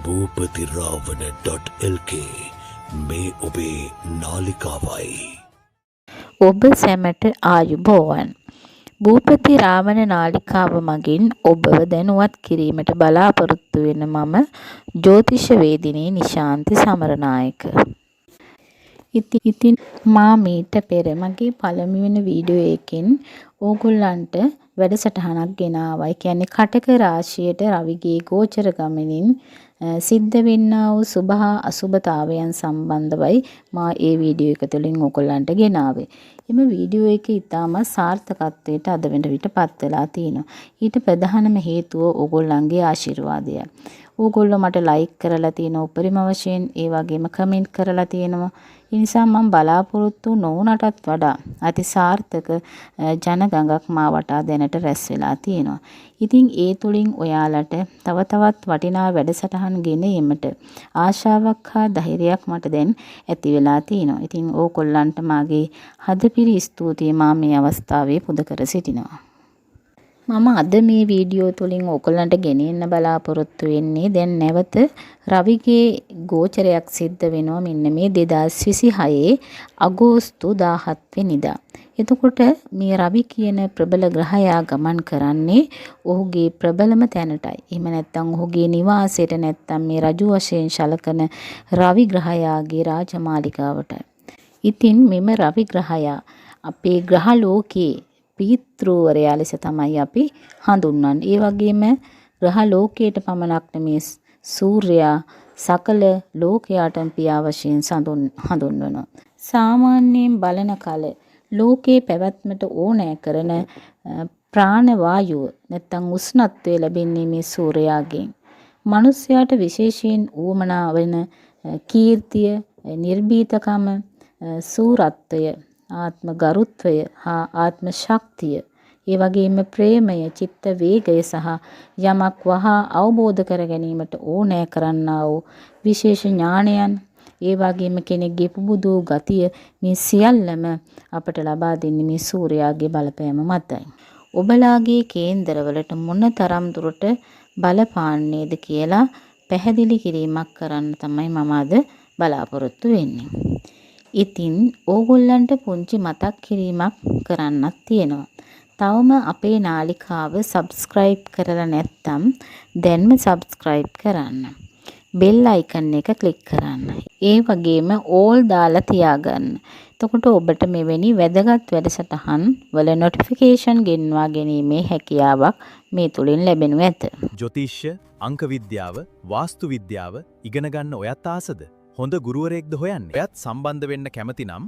bhupathirawana.lk මේ ඔබේ නාලිකාවයි. ඔබ සැමට ආයුබෝවන්. භූපති රාවණ නාලිකාව මගින් ඔබව දැනුවත් කිරීමට බලාපොරොත්තු වෙන මම ජ්‍යොතිෂවේදිනී නිශාන්ති සමරනායක. ඉතින් මා මීට පෙර මගේ පළමුවෙනි වීඩියෝ එකෙන් ඕගොල්ලන්ට වැඩසටහනක් ගෙනාවා. කියන්නේ කටක රාශියට රවිගේ ගෝචර ගමනින් සිද්ධ වෙන්නා වූ සුභ හා අසුභතාවයන් සම්බන්ධවයි මා ඒ වීඩියෝ එක තුළින් ඕගොල්ලන්ට ගෙනාවේ. එම වීඩියෝ එක ඉතාමත් සාර්ථකත්වයට අද වෙන විට පත් වෙලා තියෙනවා. ඊට ප්‍රධානම හේතුව ඕගොල්ලන්ගේ ආශිර්වාදයයි. ඕගොල්ලෝ මට ලයික් කරලා තියෙනවා උපරිම වශයෙන්, ඒ වගේම කමෙන්ට් කරලා තියෙනවා. ඒ නිසා මම බලාපොරොත්තු නොවුනටත් වඩා අති සාර්ථක ජනගඟක් මා වටා දැනට රැස් වෙලා තියෙනවා. ඉතින් ඒ තුලින් ඔයාලට තව තවත් වටිනා වැඩසටහන් ගෙන එීමට ආශාවක් හා ධෛර්යයක් මට දැන් ඇති වෙලා තියෙනවා. ඉතින් ඕගොල්ලන්ට මාගේ හදපිරි ස්තුතිය මා මේ අවස්ථාවේ පුද කර සිටිනවා. මම අද මේ වීඩියෝ තුලින් ඔයගොල්ලන්ට ගෙනෙන්න බලාපොරොත්තු වෙන්නේ දැන් නැවත රවිගේ ගෝචරයක් සිද්ධ වෙනවා මෙන්න මේ 2026 අගෝස්තු 17 වෙනිදා. එතකොට මේ රවි කියන ප්‍රබල ග්‍රහයා ගමන් කරන්නේ ඔහුගේ ප්‍රබලම තැනටයි. එහෙම නැත්නම් ඔහුගේ නිවාසයට නැත්නම් මේ රජු වශයෙන් සැලකන රවි ග්‍රහයාගේ රාජමාලිගාවටයි. ඉතින් මෙම රවි ග්‍රහයා අපේ ග්‍රහ ලෝකයේ පීතෘවරයා ලෙස තමයි අපි හඳුන්වන්නේ. ඒ වගේම ග්‍රහ ලෝකයට පමණක් නෙමේ සූර්යයා සකල ලෝකයාටම පියා වශයෙන් හඳුන්වනවා. සාමාන්‍යයෙන් බලන කල ලෝකේ පැවැත්මට ඕනෑ කරන ප්‍රාණ වායුව නැත්නම් උෂ්ණත්වය ලැබෙන්නේ මේ සූර්යයාගෙන්. මිනිස්යාට විශේෂයෙන් ඌමනා වෙන කීර්තිය, නිර්භීතකම, සූරත්වය, ආත්ම ගරුත්වය හා ආත්ම ශක්තිය, ඒ වගේම ප්‍රේමය, චිත්ත වේගය සහ යමක් වහා අවබෝධ කර ගැනීමට ඕනෑ කරන්නා වූ විශේෂ ඥානයන්, ඒ වගේම කෙනෙක්ගේ පුබුදු ගතිය, මේ සියල්ලම අපට ලබා දෙන්නේ මේ සූර්යාගේ බලපෑම මතයි. ඔබලාගේ කේන්දරවලට මොනතරම් දුරට බලපාන්නේද කියලා පැහැදිලි කිරීමක් කරන්න තමයි මම අද බලාපොරොත්තු වෙන්නේ. ඉතින් ඕගොල්ලන්ට පුංචි මතක් කිරීමක් කරන්නත් තියෙනවා. තවම අපේ නාලිකාව සබ්ස්ක්‍රයිබ් කරලා නැත්නම් දැන්ම සබ්ස්ක්‍රයිබ් කරන්න. බෙල් අයිකන් එක ක්ලික් කරන්න. ඒ වගේම ඕල් දාලා තියාගන්න. එතකොට ඔබට මෙවැනි වැදගත් වැඩසටහන් වල නොටිෆිකේෂන් ගෙන්වා ගැනීමේ හැකියාවක් මේ තුලින් ලැබෙනු ඇත. ජ්‍යොතිෂ්‍ය, අංක විද්‍යාව, වාස්තු විද්‍යාව ඉගෙන ගන්න ඔයත් ආසද? හොඳ ගුරුවරයෙක්ද හොයන්නේ? ඔයත් සම්බන්ධ වෙන්න කැමති නම්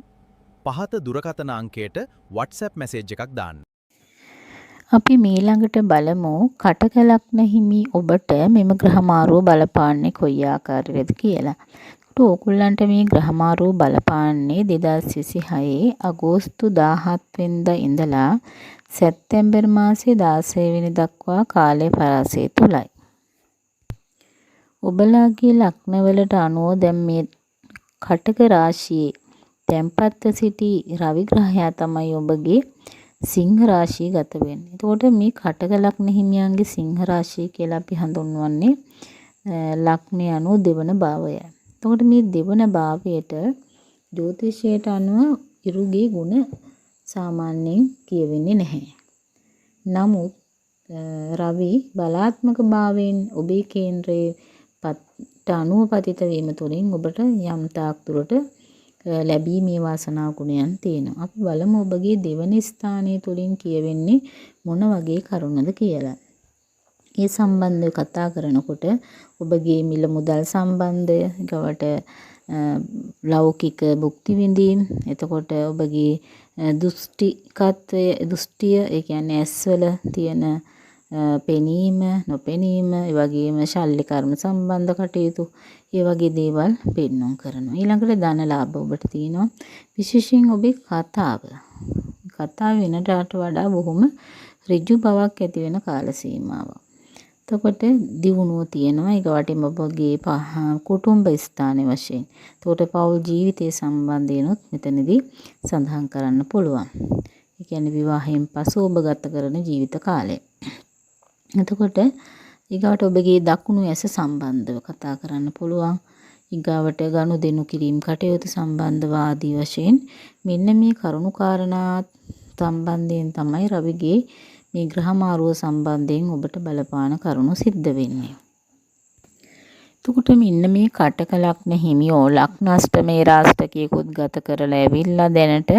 පහත දුරකථන අංකයට WhatsApp මැසේජ් එකක් දාන්න. අපි මීළඟට බලමු කටක ලග්න හිමි ඔබට මෙම ග්‍රහමාරුව බලපාන්නේ කොයි ආකාරයකද කියලා. ඕගොල්ලන්ට මේ ග්‍රහමාරුව බලපාන්නේ 2026 අගෝස්තු 17 වෙනිදා ඉඳලා සැප්තැම්බර් මාසයේ 16 වෙනි දක්වා කාලය පරාසය තුලයි. ඔබලාගේ ලග්නවලට අනුව දැන් මේ කටක රාශියේ තැන්පත්ව සිටි රවි ග්‍රහයා තමයි ඔබගේ සිංහ රාශිය ගත වෙන්නේ. එතකොට මේ කටක ලග්න හිමියන්ගේ සිංහ රාශිය කියලා අපි හඳුන්වන්නේ ලග්නය අනුව දෙවන භාවයයි. එතකොට මේ දෙවන භාවයට ජ්‍යොතිෂයට අනුව ඉරුගේ ගුණ සාමාන්‍යයෙන් කියවෙන්නේ නැහැ. නමුත් රවි බලාත්මක භාවයෙන් ඔබේ කේන්ද්‍රයේ අනුව පතිත වීම තුළින් ඔබට යම් තාක් දුරට ලැබීමේ වාසනා ගුණයන් තියෙනවා. අපි බලමු ඔබගේ දෙවන ස්ථානයේ තුලින් කියවෙන්නේ මොන වගේ කරුණද කියලා. ඒ සම්බන්ධව කතා කරනකොට ඔබගේ මිල මුදල් සම්බන්ධය, ඊගවට ලෞකික භුක්ති විඳීම්, එතකොට ඔබගේ දෘෂ්ටිය, ඒ කියන්නේ ඇස්වල තියෙන පෙනීම, නොපෙනීම, ඒ වගේම ශල්්‍ය කර්ම සම්බන්ධ කටයුතු, ඒ වගේ දේවල් පෙන්වන්න කරනවා. ඊළඟට ධන ලාභ ඔබට තියෙනවා. විශේෂයෙන් ඔබේ කතාව වෙනටට වඩා බොහොම ඍජු බවක් ඇති වෙන කාල සීමාවක්. එතකොට දියුණුව තියෙනවා. ඒක වටේම ඔබගේ කුටුම්බ ස්ථානයේ වශයෙන්. එතකොට පෞල් ජීවිතයේ සම්බන්ධයෙන්ුත් මෙතනදී සඳහන් කරන්න පුළුවන්. ඒ කියන්නේ විවාහයෙන් පසු ඔබ ගත කරන ජීවිත කාලය. එතකොට ඊගාවට ඔබගේ දකුණු ඇස සම්බන්ධව කතා කරන්න පුළුවන්. ඊගාවට ගනුදෙනු කිරීම කටයුතු සම්බන්ධව ආදී වශයෙන් මෙන්න මේ කරුණු කාරණා සම්බන්ධයෙන් තමයි රවිගේ මේ ග්‍රහ මාරුව සම්බන්ධයෙන් ඔබට බලපාන කරුණු සිද්ධ වෙන්නේ. එතකොට මෙන්න මේ කටක ලග්න හිමියෝ ලග්නාෂ්ටමේ රාෂ්ටකයකුත් ගත කරලා ඇවිල්ලා දැනට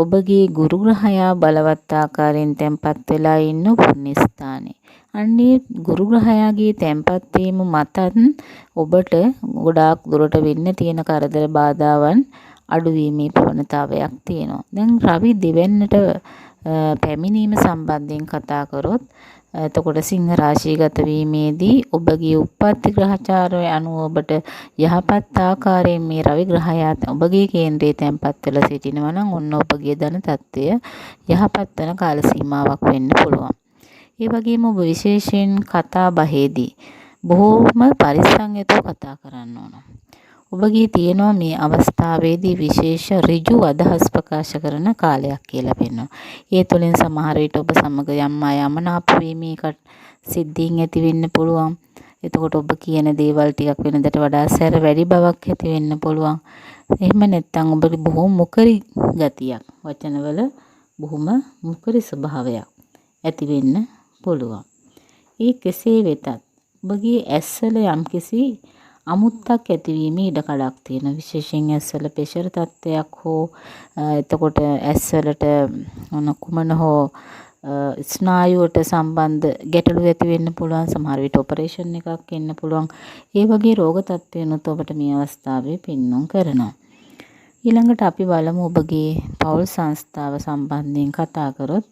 ඔබගේ ගුරු ග්‍රහයා බලවත් ආකාරයෙන් තැන්පත් වෙලා ඉන්න පුණ්‍ය ස්ථානේ. අන්නේ ගුරු ග්‍රහයාගේ තැන්පත් වීම මතත් ඔබට ගොඩාක් දුරට වෙන්න තියෙන කරදර බාධාවන් අඩුවීමේ ප්‍රවණතාවයක් තියෙනවා. දැන් රවි දෙවැන්නට පැමිණීම සම්බන්ධයෙන් කතා කරොත් එතකොට සිංහ රාශිගත වීමේදී ඔබගේ උප්පත්ති ග්‍රහචාරය අනුව ඔබට යහපත් ආකාරයෙන් මේ රවි ග්‍රහයා ඔබගේ කේන්ද්‍රයේ තැන්පත් වෙලා සිටිනවා නම් ඔන්න ඔබගේ ධන තත්ත්වය යහපත් වෙන කාල සීමාවක් වෙන්න පුළුවන්. ඒ වගේම ඔබ විශේෂයෙන් කතා බහේදී බොහෝම පරිස්සම් යුතුව කතා කරන්න ඕන. ඔබගේ තියෙනවා මේ අවස්ථාවේදී විශේෂ ඍජු අදහස් ප්‍රකාශ කරන කාලයක් කියලා පෙන්වනවා. ඒ තුළින් සමහර විට ඔබ සමග යම් යමනාප වීමේ සිද්ධීන් ඇති වෙන්න පුළුවන්. එතකොට ඔබ කියන දේවල් ටිකක් වෙනදට වඩා සැර වැඩි බවක් ඇති වෙන්න පුළුවන්. එහෙම නැත්නම් ඔබට බොහොම මුකරි ගතියක්, වචනවල බොහොම මුකරි ස්වභාවයක් ඇති වෙන්න පුළුවන්. ඒ කෙසේ වෙතත් ඔබගේ ඇස්වල යම්කිසි අමුත්තක් ඇතිවීමේ ඉඩකඩක් තියෙන. විශේෂයෙන් ඇස්වල ප්‍රෙෂර් තත්ත්වයක් හෝ එතකොට ඇස්වලට කුමන හෝ ස්නායුවට සම්බන්ධ ගැටලු ඇති වෙන්න පුළුවන්. සමහර විට ඔපරේෂන් එකක් එන්න පුළුවන්. ඒ වගේ රෝග තත්ත්වයන්ත් ඔබට මේ අවස්ථාවේ පෙන්වන්න කරනවා. ඊළඟට අපි බලමු ඔබගේ පෞල් සංස්ථාව සම්බන්ධයෙන් කතා කරොත්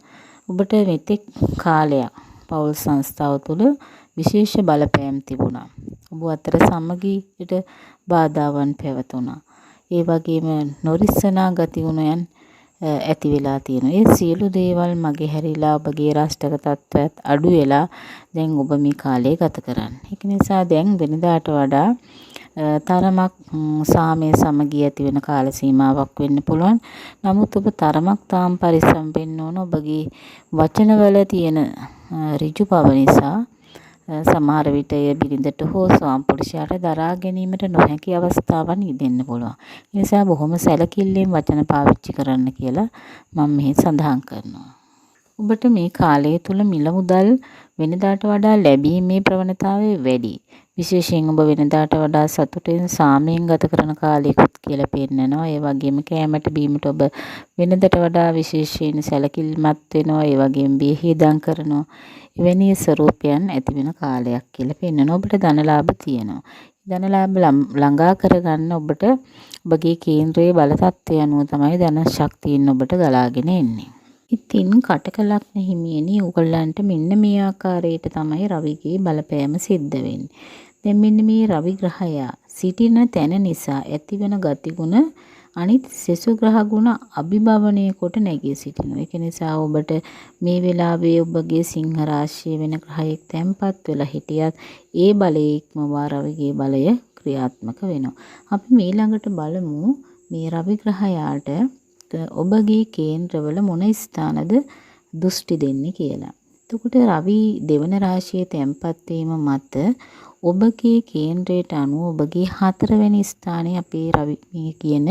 ඔබට මෙතෙක් කාලයක් පෞල් සංස්ථාව තුළ විශේෂ බලපෑම් තිබුණා. ඔබ අතර සමගියට බාධාවන් පැවතුණා. ඒ වගේම නොරිස්සනා ගති ගුණයන් ඇති වෙලා තියෙනවා. ඒ සියලු දේවල් මගේ හැරිලා ඔබගේ රාෂ්ටක තත්ත්වයක් අඩු වෙලා දැන් ඔබ මේ කාලය ගත කරන්නේ. ඒක නිසා දැන් වෙනදාට වඩා තරමක් සාමය සමගිය ඇති වෙන කාල සීමාවක් වෙන්න පුළුවන්. නමුත් ඔබ තරමක් තාම පරිස්සම් වෙන්න ඕන. ඔබගේ වචනවල තියෙන ඍජු බව නිසා සමහර විට එය බිරිඳට හෝ ස්වාමිපුරුෂයාට දරා ගැනීමට නොහැකි අවස්ථාවන් ඉදෙන්න පුළුවන්. ඒ නිසා බොහොම සැලකිල්ලෙන් වචන පාවිච්චි කරන්න කියලා මම මෙහි සඳහන් කරනවා. ඔබට මේ කාලය තුල මිල මුදල් වෙනදාට වඩා ලැබීමේ ප්‍රවණතාවය වැඩි. විශේෂයෙන් ඔබ වෙනදාට වඩා සතුටින් සාමයෙන් ගත කරන කාලයකුත් කියලා පෙන්නනවා. ඒ වගේම කෑමට බීමට ඔබ වෙනදට වඩා විශේෂයෙන් සැලකිලිමත් වෙනවා. ඒ වගේම බෙහෙදම් කරනවා. එවැනි ස්වරූපයන් ඇති වෙන කාලයක් කියලා පෙන්වනවා. ඔබට ධනලාභ තියෙනවා. ධනලාභ ළඟා කරගන්න ඔබට ඔබගේ කේන්ද්‍රයේ බල තත්ත්වය අනුව තමයි ධන ශක්තියින් ඔබට ගලාගෙන එන්නේ. ඉතින් කටක ලග්න හිමියනි ඔයගොල්ලන්ට මෙන්න මේ ආකාරයට තමයි රවිගේ බලපෑම සිද්ධ වෙන්නේ. දැන් මෙන්න මේ රවි ග්‍රහයා සිටින තැන නිසා ඇතිවන ගතිගුණ අනිත් සෙසු ග්‍රහ ගුණ අභිභවනය කොට නැගී සිටිනවා. ඒක නිසා ඔබට මේ වෙලාවේ ඔබගේ සිංහ රාශිය වෙන ග්‍රහයෙක් තැන්පත් වෙලා හිටියත් ඒ බලයේ ඉක්මවා රවිගේ බලය ක්‍රියාත්මක වෙනවා. අපි ඊළඟට බලමු මේ රවි ග්‍රහයාට ඔබගේ කේන්ද්‍රවල මොන ස්ථානද දෘෂ්ටි දෙන්නේ කියලා. එතකොට රවි දෙවන රාශියේ තැන්පත් වීම මත ඔබගේ කේන්ද්‍රයට අනුව ඔබගේ 4 වෙනි ස්ථානයේ අපේ රවි මේ කියන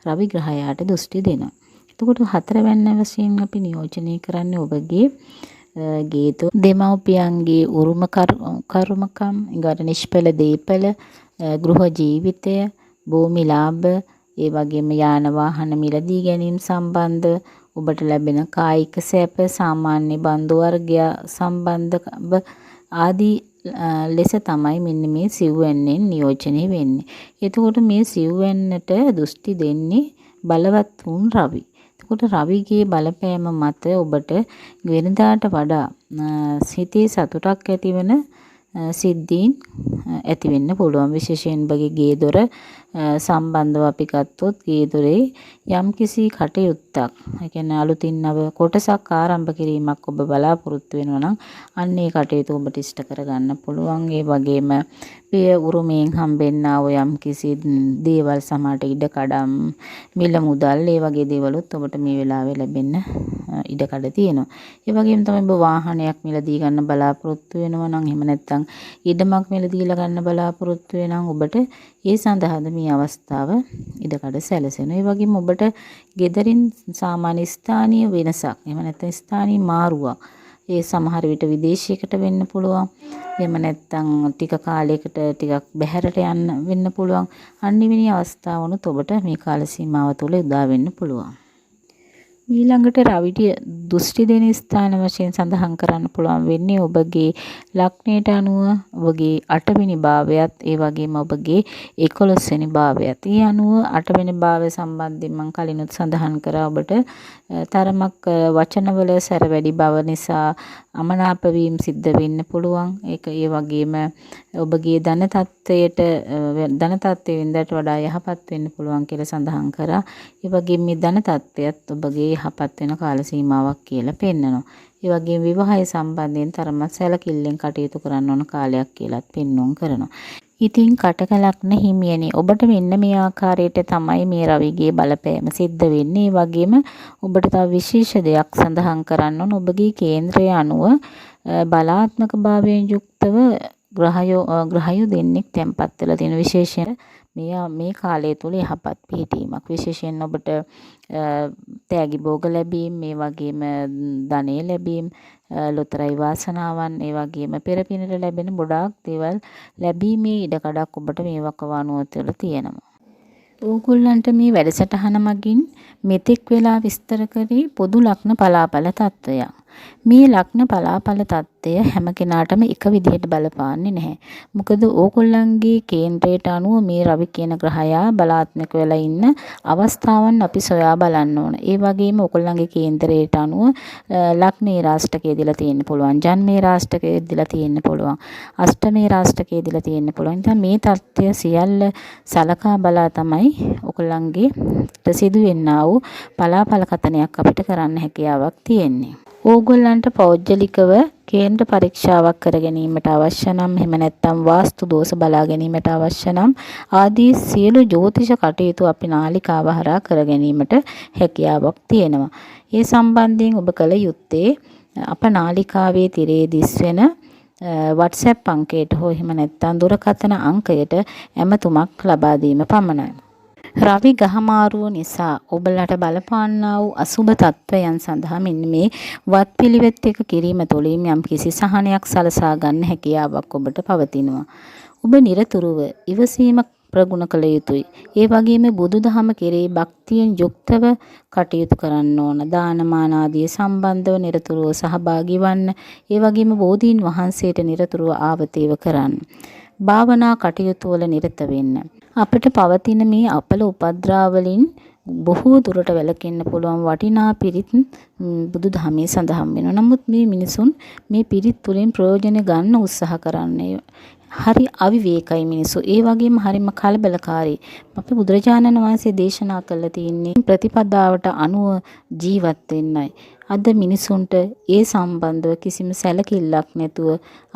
රවි ග්‍රහයාට දෘෂ්ටි දෙනවා. එතකොට 4 වෙනි වශයෙන් අපි නියෝජනය කරන්නේ ඔබගේ ගේතු දෙමව්පියන්ගේ උරුම කර්මකම්, ඊගොඩ නිෂ්පල දීපල, ගෘහ ජීවිතය, භූමි ලාභ, ඒ වගේම යාන වාහන මිලදී ගැනීම සම්බන්ධ ඔබට ලැබෙන කායික සැප, සාමාන්‍ය බන්දු වර්ගය සම්බන්ධ ආදී ලෙස තමයි මෙන්න මේ සිව්වැන්නෙන් නියෝජනය වෙන්නේ. එතකොට මේ සිව්වැන්නට දෘෂ්ටි දෙන්නේ බලවත් වුන් රවි. එතකොට රවිගේ බලපෑම මත ඔබට වෙනදාට වඩා සිතේ සතුටක් ඇතිවන සිද්ධීන් ඇති වෙන්න පුළුවන්. විශේෂයෙන් ඔබගේ ගේ දොර සම්බන්ධව අපි ගත්තොත් ගේ දොරේ යම්කිසි කටයුත්තක්, ඒ කියන්නේ අලුතින් නව කොටසක් ආරම්භ කිරීමක් ඔබ බලාපොරොත්තු වෙනවා නම් අන්න ඒ කටයුතු ඔබට ඉෂ්ට කරගන්න පුළුවන්. ඒ වගේම පිය උරුමයෙන් හම්බෙන්නා වූ යම්කිසි දේවල්, සමහරට ඉඩකඩම්, මිල මුදල්, ඒ වගේ දේවලුත් ඔබට මේ වෙලාවේ ලැබෙන්න ඉඩකඩ තියෙනවා. ඒ වගේම තමයි ඔබ වාහනයක් මිලදී ගන්න බලාපොරොත්තු වෙනවා නම්, එහෙම නැත්නම් ඉඩමක් මිලදීලා ගන්න බලාපොරොත්තු වෙනවා නම් ඔබට ඒ සඳහාද මේ අවස්ථාව ඉඩකඩ සැලසෙනවා. ඒ වගේම ඔබට ගෙදරින් සාමාන්‍ය ස්ථානීය වෙනසක්, එහෙම නැත්නම් ස්ථානීය මාරුවක්, ඒ සමහර විට විදේශයකට වෙන්න පුළුවන්. එහෙම නැත්නම් ටික කාලයකට ටිකක් බැහැරට යන්න වෙන්න පුළුවන්. අනිවෙනි අවස්ථාවනුත් ඔබට මේ කාල සීමාව තුළ උදා වෙන්න පුළුවන්. ඊළඟට රවිට දෘෂ්ටි දෙන ස්ථාන වශයෙන් සඳහන් කරන්න පුළුවන් වෙන්නේ ඔබගේ ලග්නයට අනුව ඔබගේ 8 වෙනි භාවයත්, ඒ වගේම ඔබගේ 11 වෙනි භාවයත්. ඒ අනුව 8 වෙනි භාවය සම්බන්ධයෙන් මම කලිනුත් සඳහන් කරා ඔබට තරමක් වචනවල සැර වැඩි බව නිසා අමනාප වීම සිද්ධ වෙන්න පුළුවන්. ඒක ඒ වගේම ඔබගේ ධන තත්ත්වයෙන් වඩා යහපත් වෙන්න පුළුවන් කියලා සඳහන් කරා. ඒ වගේම මේ ධන තත්ත්වයත් ඔබගේ යහපත් වෙන කාල සීමාවක් කියලා පෙන්නනවා. ඒ වගේම විවාහය සම්බන්ධයෙන් තරමක් සැලකිල්ලෙන් කටයුතු කරන්න ඕන කාලයක් කියලාත් පෙන්වුම් කරනවා. ඉතින් කටක ලග්න හිමියනි, ඔබට මෙන්න මේ ආකාරයට තමයි මේ රවිගේ බලපෑම සිද්ධ වෙන්නේ. ඒ වගේම ඔබට තව විශේෂ දෙයක් සඳහන් කරන්න ඕන. ඔබගේ කේන්ද්‍රය අනුව බලාත්මක භාවයෙන් යුක්තව ග්‍රහයෝ දෙන්නෙක් තැන්පත් වෙලා තියෙන විශේෂයෙන් මේ කාලය තුල යහපත් පිහිටීමක්, විශේෂයෙන් ඔබට තෑගි භෝග ලැබීම, මේ වගේම ධනෙ ලැබීම, ලොතරැයි වාසනාවන්, ඒ වගේම පෙරපිනට ලැබෙන ගොඩාක් දේවල් ලැබීමේ ඉඩකඩක් ඔබට මේ වකවානුව තුළ තියෙනවා. ඕගොල්ලන්ට මේ වැඩසටහන මගින් මෙතෙක් වෙලා විස්තර කරේ පොදු ලග්න පලාපල තත්ත්වයක්. මේ ලග්න පලාපල තත්ත්වය හැම කෙනාටම එක විදිහට බලපාන්නේ නැහැ. මොකද ඕගොල්ලන්ගේ කේන්ද්‍රයට අනුව මේ රවි කියන ග්‍රහයා බලාත්මක වෙලා ඉන්න අවස්ථාවන් අපි සොයා බලන්න ඕන. ඒ වගේම ඕගොල්ලන්ගේ කේන්ද්‍රයට අනුව ලග්නේ රාෂ්ටකයේ දීලා තියෙන්න පුළුවන්, ජන්මේ රාෂ්ටකයේ දීලා තියෙන්න පුළුවන්, අෂ්ටමේ රාෂ්ටකයේ දීලා තියෙන්න පුළුවන්. ඉතින් මේ தත්ත්වය සියල්ල සලකා බලා තමයි ඕගොල්ලන්ගේ සිදු වෙන්නා වූ පලාපල කතනයක් අපිට කරන්න හැකියාවක් තියෙන්නේ. ඕගොල්ලන්ට පෞද්ගලිකව කේන්ද්‍ර පරීක්ෂාවක් කර ගැනීමට අවශ්‍ය නම්, එහෙම නැත්නම් වාස්තු දෝෂ බලා ගැනීමට අවශ්‍ය නම් ආදී සියලු ජ්‍යොතිෂ කටයුතු අපි නාලිකාව හරහා කර ගැනීමට හැකියාවක් තියෙනවා. ඒ සම්බන්ධයෙන් ඔබ කළ යුත්තේ අප නාලිකාවේ තිරේ දිස්වෙන WhatsApp අංකයට හෝ එහෙම නැත්නම් දුරකථන අංකයට ඇමතුමක් ලබා දීම පමණයි. රවි ගහමාරුව නිසා ඔබලට බලපාන්නා වූ අසුබ තත්වයන් සඳහා මෙන්න මේ වත්පිළිවෙත් එක කිරීම තුළින් යම් කිසි සහනයක් සලසා ගන්න හැකියාවක් ඔබට පවතිනවා. ඔබ නිරතුරුව ඉවසීම ප්‍රගුණ කළ යුතුයි. ඒ වගේම බුදුදහම කෙරෙහි භක්තියෙන් යුක්තව කටයුතු කරන්න ඕන. දානමාන ආදී සම්බන්ධව නිරතුරුව සහභාගී වන්න. ඒ වගේම බෝධීන් වහන්සේට නිරතුරුව ආවතේව කරන්න. භාවනා කටයුතු වල නිරත වෙන්න. අපිට පවතින මේ අපල උපද්‍රාවලින් බොහෝ දුරට වැළකෙන්න පුළුවන් වටිනා පිරිත් බුදුදහමේ සඳහන් වෙනවා. නමුත් මේ මිනිසුන් මේ පිරිත් තුළින් ප්‍රයෝජන ගන්න උත්සාහ කරන්නේ හරි අවිවේකයි මිනිස්සු. ඒ වගේම හරිම කලබලකාරී. අපි බුදුරජාණන් වහන්සේ දේශනා කළා තියෙන්නේ ප්‍රතිපදාවට අනුව ජීවත් වෙන්නයි. අද මිනිසුන්ට ඒ සම්බන්ධව කිසිම සැලකිල්ලක් නැතුව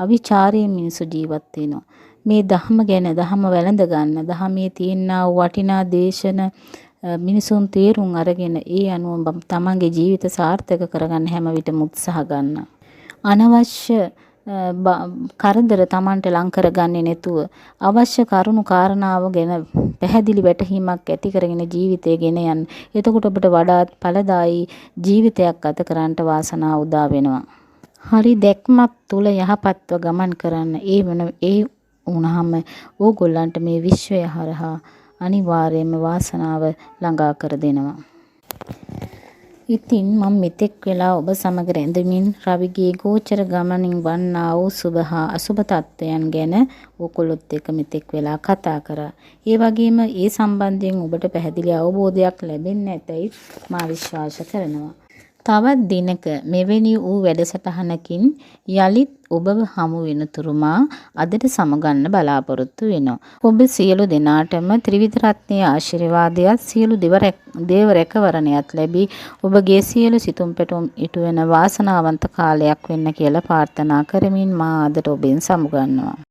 අවිචාරයෙන් මිනිස්සු ජීවත් වෙනවා. මේ ධර්ම ගැන ධර්ම වැළඳ ගන්න, ධර්මයේ තියෙනා වටිනා දේශන මිනිසුන් තේරුම් අරගෙන ඒ අනුව තමන්ගේ ජීවිත සාර්ථක කරගන්න හැම විටම උත්සාහ ගන්න. අනවශ්‍ය කරදර තමන්ට ලං කරගන්නේ නැතුව අවශ්‍ය කරුණු කාරණාව ගැන පැහැදිලි වැටහීමක් ඇති කරගෙන ජීවිතය ගෙන යන්න. එතකොට ඔබට වඩාත් ඵලදායී ජීවිතයක් ගත කරන්නට වාසනාව උදා වෙනවා. හරි දැක්මක් තුල යහපත්ව ගමන් කරන්න. ඒ වුණාම ඕගොල්ලන්ට මේ විශ්වය හරහා අනිවාර්යයෙන්ම වාසනාව ළඟා කර දෙනවා. ඉතින් මම මෙතෙක් වෙලා ඔබ සමග රැඳෙමින් රවිගේ ගෝචර ගමනින් වන්නා වූ සුභ හා අසුභ තත්ත්වයන් ගැන ඕගොල්ලොත් එක්ක මෙතෙක් වෙලා කතා කරා. ඒ වගේම ඒ සම්බන්ධයෙන් ඔබට පැහැදිලි අවබෝධයක් ලැබෙන්න ඇතයි මා විශ්වාස කරනවා. තවත් දිනක මෙවැනි වූ වැඩසටහනකින් යළිත් ඔබව හමු වෙනතුරු මා අදට සමගන්න බලාපොරොත්තු වෙනවා. ඔබ සියලු දෙනාටම ත්‍රිවිධ රත්නයේ ආශිර්වාදයත් සියලු දේව රැකවරණයත් ලැබී ඔබගේ සියලු සිතුම් පැතුම් ඉටු වෙන වාසනාවන්ත කාලයක් වෙන්න කියලා ප්‍රාර්ථනා කරමින් මා අදට ඔබෙන් සමුගන්නවා.